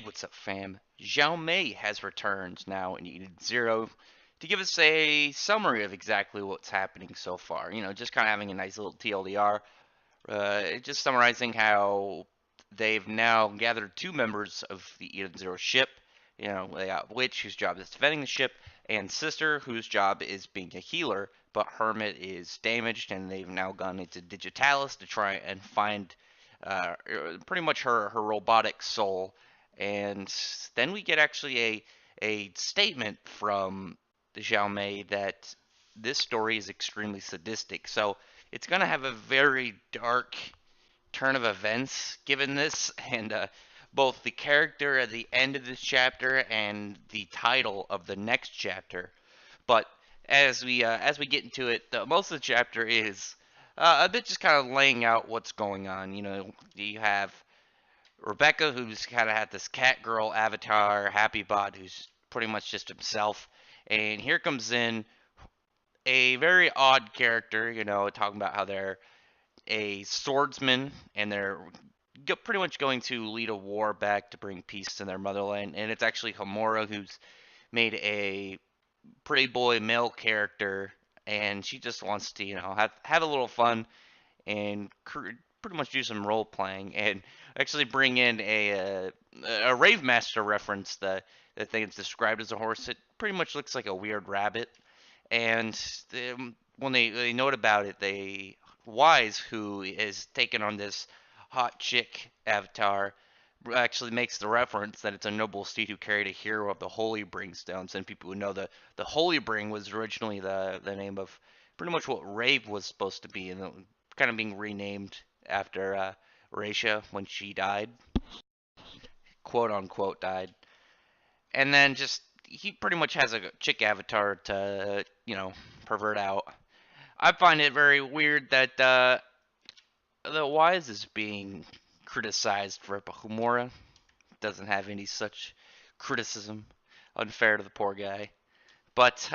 What's up, fam? Zhao Mei has returned now in Eden Zero to give us a summary of exactly what's happening so far. Just kind of having a nice little TLDR, just summarizing how they've now gathered two members of the Eden Zero ship. They got Witch, whose job is defending the ship, and Sister, whose job is being a healer, but Hermit is damaged, and they've now gone into Digitalis to try and find pretty much her robotic soul. And then we get actually a statement from Zhao Mei that this story is extremely sadistic. So it's going to have a very dark turn of events given this, and both the character at the end of this chapter and the title of the next chapter. But as we get into it, most of the chapter is a bit just kind of laying out what's going on. You have Rebecca, who's kind of had this cat girl avatar, Happy Bot, who's pretty much just himself, and here comes in a very odd character. Talking about how they're a swordsman and they're pretty much going to lead a war back to bring peace to their motherland. And it's actually Homura who's made a pretty boy male character, and she just wants to have a little fun and pretty much do some role playing and actually bring in a rave master reference. The thing that's described as a horse, it pretty much looks like a weird rabbit. And when they note about it, they Wise, who is taken on this hot chick avatar, actually makes the reference that it's a noble steed who carried a hero of the Holy Bring stones. And people who know the Holy Bring was originally the name of pretty much what Rave was supposed to be, and kind of being renamed after Raisha when she died, quote unquote died. And then just he pretty much has a chick avatar to pervert out. I find it very weird that the Wise is being criticized for it, but Humora doesn't have any such criticism. Unfair to the poor guy. But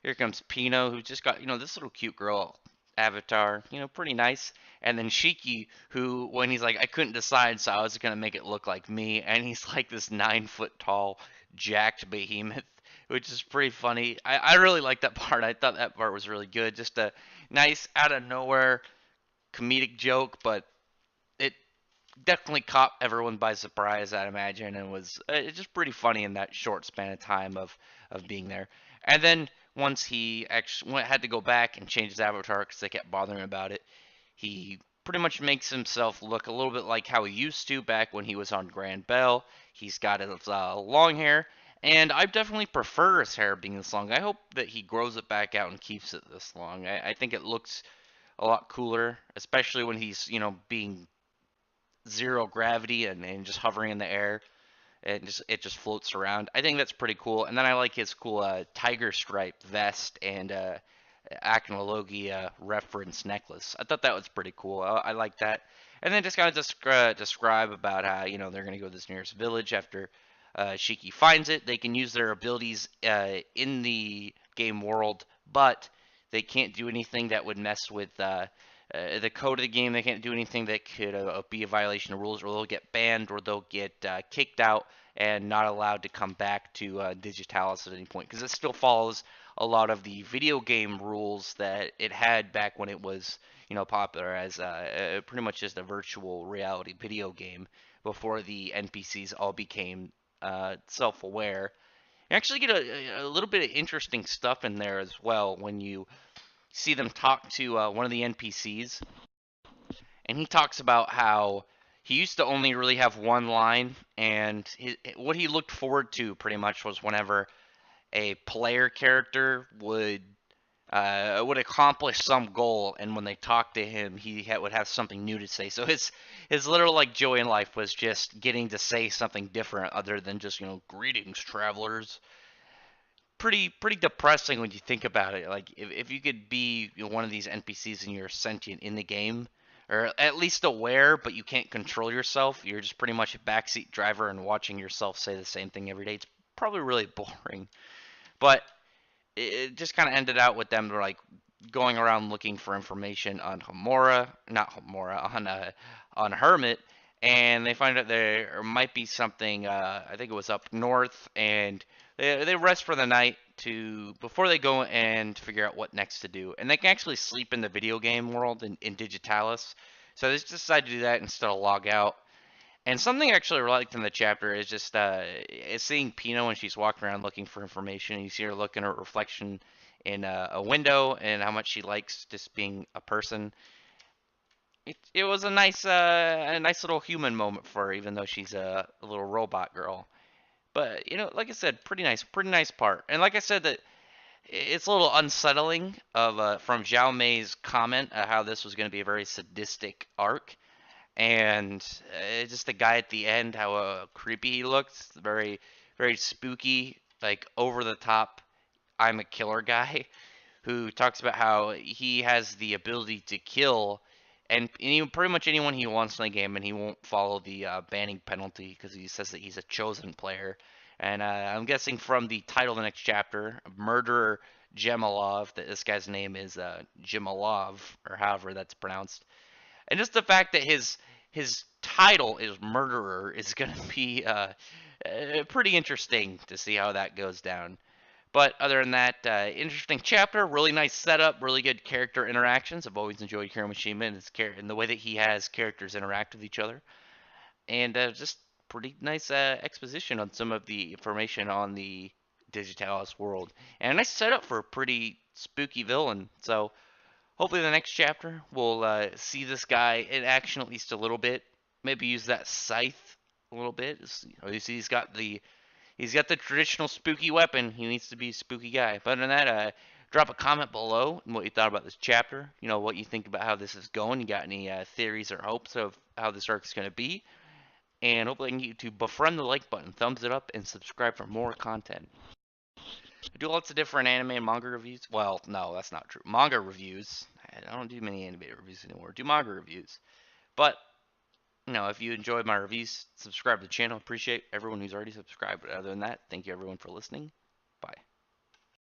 here comes Pino, who just got this little cute girl avatar, pretty nice. And then Shiki, who when he's like, I couldn't decide, so I was gonna make it look like me, and he's like this 9 foot tall, jacked behemoth, which is pretty funny. I really like that part. I thought that part was really good. Just a nice out of nowhere comedic joke, but it definitely caught everyone by surprise, I'd imagine, and was just pretty funny in that short span of time of being there. And then once he actually had to go back and change his avatar because they kept bothering him about it, he pretty much makes himself look a little bit like how he used to back when he was on Grand Bell. He's got his long hair, and I definitely prefer his hair being this long. I hope that he grows it back out and keeps it this long. I think it looks a lot cooler, especially when he's being zero gravity and just hovering in the air. It just floats around. I think that's pretty cool. And then I like his cool tiger stripe vest and Acnologia reference necklace. I thought that was pretty cool. I like that. And then just kind of describe about how they're gonna go to this nearest village after Shiki finds it. They can use their abilities in the game world, but they can't do anything that would mess with the code of the game. They can't do anything that could be a violation of rules, or they'll get banned, or they'll get kicked out and not allowed to come back to Digitalis at any point, because it still follows a lot of the video game rules that it had back when it was popular as pretty much just a virtual reality video game before the NPCs all became self-aware. You actually get a little bit of interesting stuff in there as well when you see them talk to one of the NPCs, and he talks about how he used to only really have one line, and what he looked forward to pretty much was whenever a player character would accomplish some goal, and when they talked to him, would have something new to say. So his literal like joy in life was just getting to say something different other than just greetings travelers. Pretty depressing when you think about it. Like if you could be one of these NPCs and you're sentient in the game, or at least aware, but you can't control yourself. You're just pretty much a backseat driver and watching yourself say the same thing every day. It's probably really boring. But it just kind of ended out with them like going around looking for information on Homura, not Homura, on Hermit, and they find out there might be something. I think it was up north, and they rest for the night to before they go and figure out what next to do. And they can actually sleep in the video game world in Digitalis. So they just decide to do that instead of log out. And something I actually liked in the chapter is just is seeing Pino when she's walking around looking for information. And you see her look in her reflection in a window and how much she likes just being a person. It was a nice little human moment for her, even though she's a little robot girl. But like I said, pretty nice part. And like I said, that it's a little unsettling of from Zhao Mei's comment how this was going to be a very sadistic arc, and just the guy at the end, how creepy he looks, very spooky, like over the top. I'm a killer guy who talks about how he has the ability to kill and pretty much anyone he wants in the game, and he won't follow the banning penalty because he says that he's a chosen player. And I'm guessing from the title of the next chapter, Murderer Gemalov, that this guy's name is Gemalov, or however that's pronounced. And just the fact that his title is Murderer is going to be pretty interesting to see how that goes down. But other than that, interesting chapter, really nice setup, really good character interactions. I've always enjoyed Hiro Mishima and the way that he has characters interact with each other, and just pretty nice exposition on some of the information on the Digitalis world, and a nice setup for a pretty spooky villain. So hopefully the next chapter we'll see this guy in action at least a little bit. Maybe use that scythe a little bit. You see, he's got the traditional spooky weapon. He needs to be a spooky guy. But other than that, drop a comment below and what you thought about this chapter. What you think about how this is going. You got any theories or hopes of how this arc is going to be? And hopefully I can get you to befriend the like button, thumbs it up, and subscribe for more content. I do lots of different anime and manga reviews. Well, no, that's not true. Manga reviews. I don't do many anime reviews anymore. I do manga reviews. But if you enjoyed my reviews, subscribe to the channel. Appreciate everyone who's already subscribed. But other than that, thank you everyone for listening.